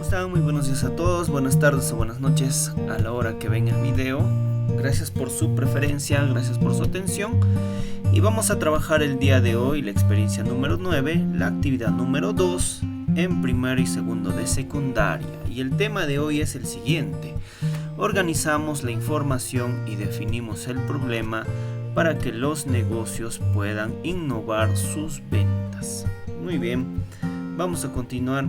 están? Muy buenos días a todos, buenas tardes o buenas noches a la hora que ven el video. Gracias por su preferencia, gracias por su atención. Y vamos a trabajar el día de hoy la experiencia número 9, la actividad número 2 en primero y segundo de secundaria. Y el tema de hoy es el siguiente: organizamos la información y definimos el problema para que los negocios puedan innovar sus ventas. Muy bien, vamos a continuar.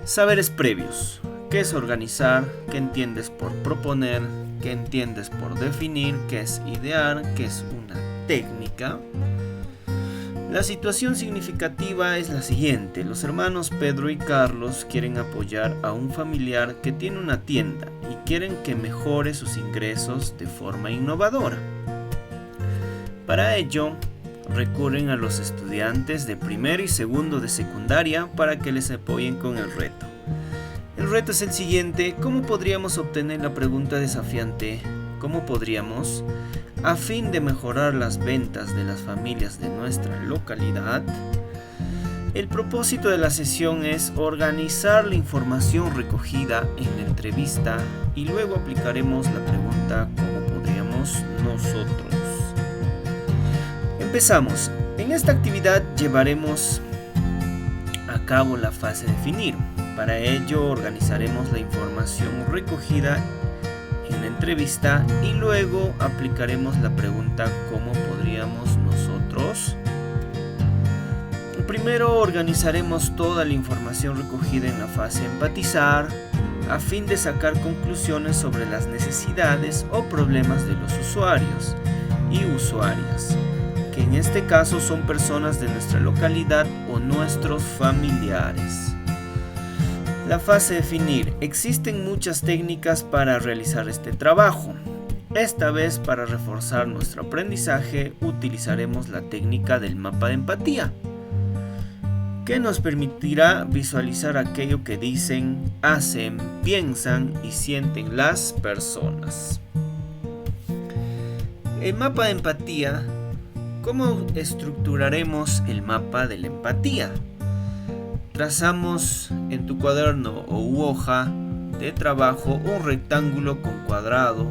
Saberes previos. ¿Qué es organizar? ¿Qué entiendes por proponer? ¿Qué entiendes por definir? ¿Qué es idear? ¿Qué es una técnica? La situación significativa es la siguiente. Los hermanos Pedro y Carlos quieren apoyar a un familiar que tiene una tienda y quieren que mejore sus ingresos de forma innovadora. Para ello, recurren a los estudiantes de primero y segundo de secundaria para que les apoyen con el reto. El reto es el siguiente: ¿cómo podríamos obtener la pregunta desafiante? ¿Cómo podríamos, a fin de mejorar las ventas de las familias de nuestra localidad? El propósito de la sesión es organizar la información recogida en la entrevista y luego aplicaremos la pregunta ¿cómo podríamos nosotros? Empezamos. En esta actividad llevaremos a cabo la fase definir. Para ello organizaremos la información recogida en la entrevista y luego aplicaremos la pregunta ¿cómo podríamos nosotros? Primero organizaremos toda la información recogida en la fase empatizar a fin de sacar conclusiones sobre las necesidades o problemas de los usuarios y usuarias, que en este caso son personas de nuestra localidad o nuestros familiares. La fase definir. Existen muchas técnicas para realizar este trabajo. Esta vez, para reforzar nuestro aprendizaje, utilizaremos la técnica del mapa de empatía, que nos permitirá visualizar aquello que dicen, hacen, piensan y sienten las personas. El mapa de empatía. ¿Cómo estructuraremos el mapa de la empatía? Trazamos en tu cuaderno u hoja de trabajo un rectángulo con cuadrado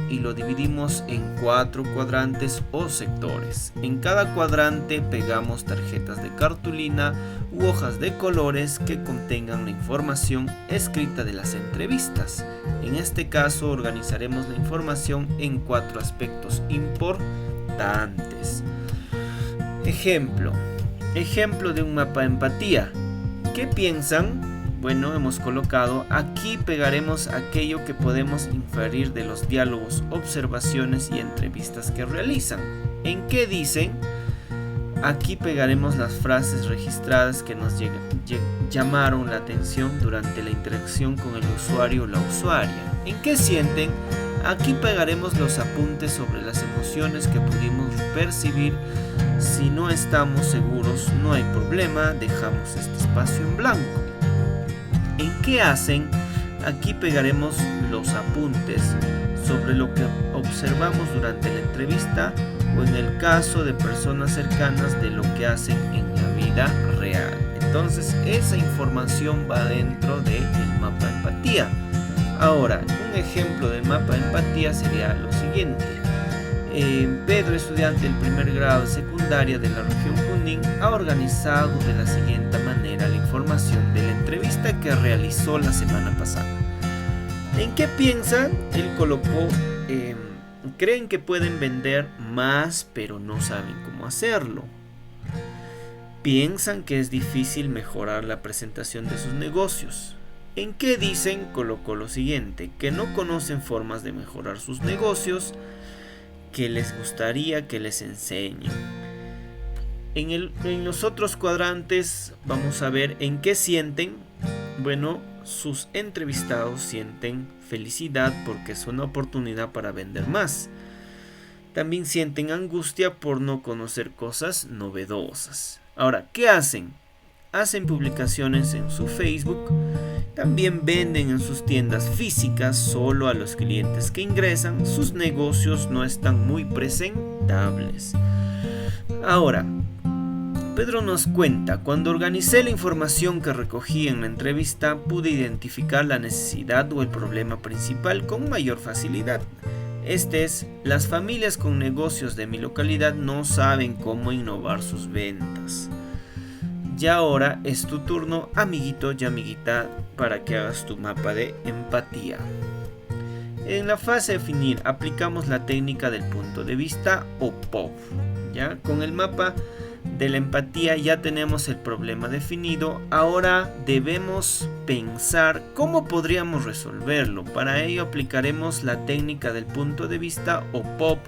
y lo dividimos en 4 cuadrantes o sectores. En cada cuadrante pegamos tarjetas de cartulina u hojas de colores que contengan la información escrita de las entrevistas. En este caso organizaremos la información en 4 aspectos importantes. Ejemplo de un mapa de empatía. ¿Qué piensan? Bueno, hemos colocado, aquí pegaremos aquello que podemos inferir de los diálogos, observaciones y entrevistas que realizan. ¿En qué dicen? Aquí pegaremos las frases registradas que nos llamaron la atención durante la interacción con el usuario o la usuaria. ¿En qué sienten? Aquí pegaremos los apuntes sobre las emociones que pudimos percibir. Si no estamos seguros, no hay problema, dejamos este espacio en blanco. ¿En qué hacen? Aquí pegaremos los apuntes sobre lo que observamos durante la entrevista o en el caso de personas cercanas de lo que hacen en la vida real. Entonces, esa información va dentro del mapa de empatía. Ahora, un ejemplo de mapa de empatía sería lo siguiente. Pedro, estudiante del primer grado de secundaria de la región Junín, ha organizado de la siguiente manera la información de la entrevista que realizó la semana pasada. ¿En qué piensan? Él colocó, creen que pueden vender más, pero no saben cómo hacerlo. Piensan que es difícil mejorar la presentación de sus negocios. ¿En qué dicen? Colocó lo siguiente, que no conocen formas de mejorar sus negocios, que les gustaría que les enseñen. En los otros cuadrantes vamos a ver en qué sienten. Bueno, sus entrevistados sienten felicidad porque es una oportunidad para vender más. También sienten angustia por no conocer cosas novedosas. Ahora, ¿qué hacen? Hacen publicaciones en su Facebook. También venden en sus tiendas físicas solo a los clientes que ingresan. Sus negocios no están muy presentables. Ahora, Pedro nos cuenta: cuando organicé la información que recogí en la entrevista, pude identificar la necesidad o el problema principal con mayor facilidad. Las familias con negocios de mi localidad no saben cómo innovar sus ventas. Y ahora es tu turno, amiguito y amiguita, para que hagas tu mapa de empatía. En la fase de definir, aplicamos la técnica del punto de vista o POV. ¿Ya? Con el mapa de la empatía ya tenemos el problema definido. Ahora debemos pensar cómo podríamos resolverlo. Para ello aplicaremos la técnica del punto de vista o POV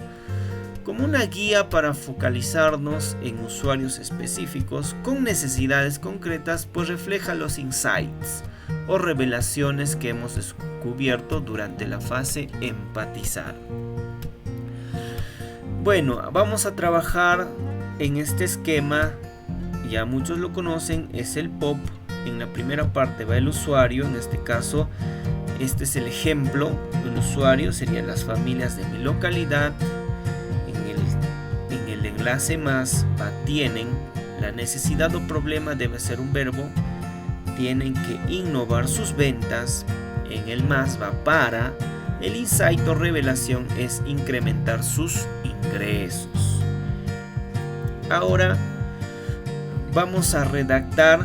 como una guía para focalizarnos en usuarios específicos con necesidades concretas, pues refleja los insights o revelaciones que hemos descubierto durante la fase empatizar. Bueno, vamos a trabajar en este esquema. Ya muchos lo conocen, es el POV. En la primera parte va el usuario, en este caso este es el ejemplo. El usuario serían las familias de mi localidad. En el enlace más tienen la necesidad o problema, debe ser un verbo. Tienen que innovar sus ventas. En el más va para. El insight o revelación es incrementar sus ingresos. Ahora vamos a redactar,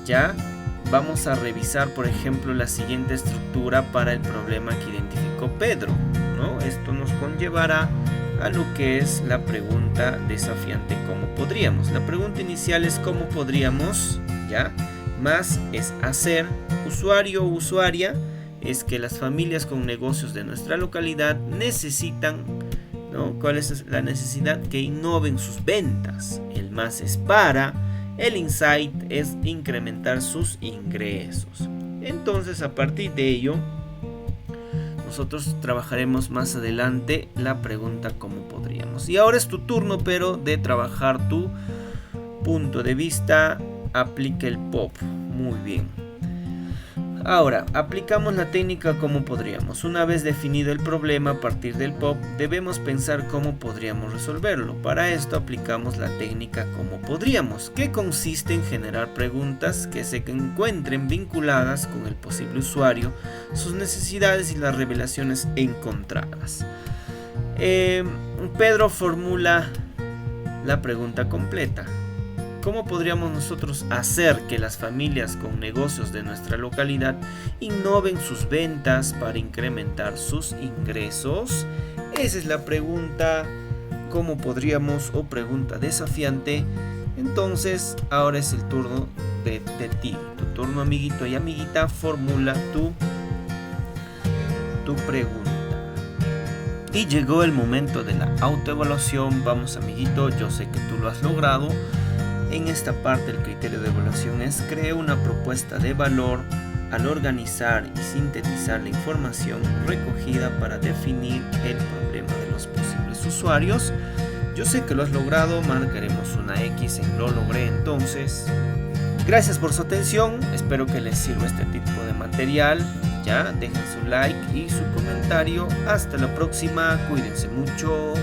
ya vamos a revisar, por ejemplo, la siguiente estructura para el problema que identificó Pedro, ¿no? Esto nos conllevará a lo que es la pregunta desafiante, ¿cómo podríamos? La pregunta inicial es ¿cómo podríamos? ¿Ya? Más es hacer. Usuario o usuaria es que las familias con negocios de nuestra localidad necesitan, ¿no? ¿Cuál es la necesidad? Que innoven sus ventas. El más es para. El insight es incrementar sus ingresos. Entonces, a partir de ello, nosotros trabajaremos más adelante la pregunta ¿cómo podríamos? Y ahora es tu turno, pero de trabajar tu punto de vista. Aplica el POV. Muy bien. Ahora, aplicamos la técnica ¿cómo podríamos? Una vez definido el problema a partir del POV, debemos pensar cómo podríamos resolverlo. Para esto aplicamos la técnica ¿cómo podríamos?, que consiste en generar preguntas que se encuentren vinculadas con el posible usuario, sus necesidades y las revelaciones encontradas. Pedro formula la pregunta completa. ¿Cómo podríamos nosotros hacer que las familias con negocios de nuestra localidad innoven sus ventas para incrementar sus ingresos? Esa es la pregunta ¿cómo podríamos? O pregunta desafiante. Entonces, ahora es el turno de ti. Tu turno, amiguito y amiguita, formula tu pregunta. Y llegó el momento de la autoevaluación. Vamos, amiguito, yo sé que tú lo has logrado. En esta parte el criterio de evaluación es crear una propuesta de valor al organizar y sintetizar la información recogida para definir el problema de los posibles usuarios. Yo sé que lo has logrado, marcaremos una X en lo logré. Entonces, gracias por su atención, espero que les sirva este tipo de material. Ya, dejen su like y su comentario. Hasta la próxima, cuídense mucho.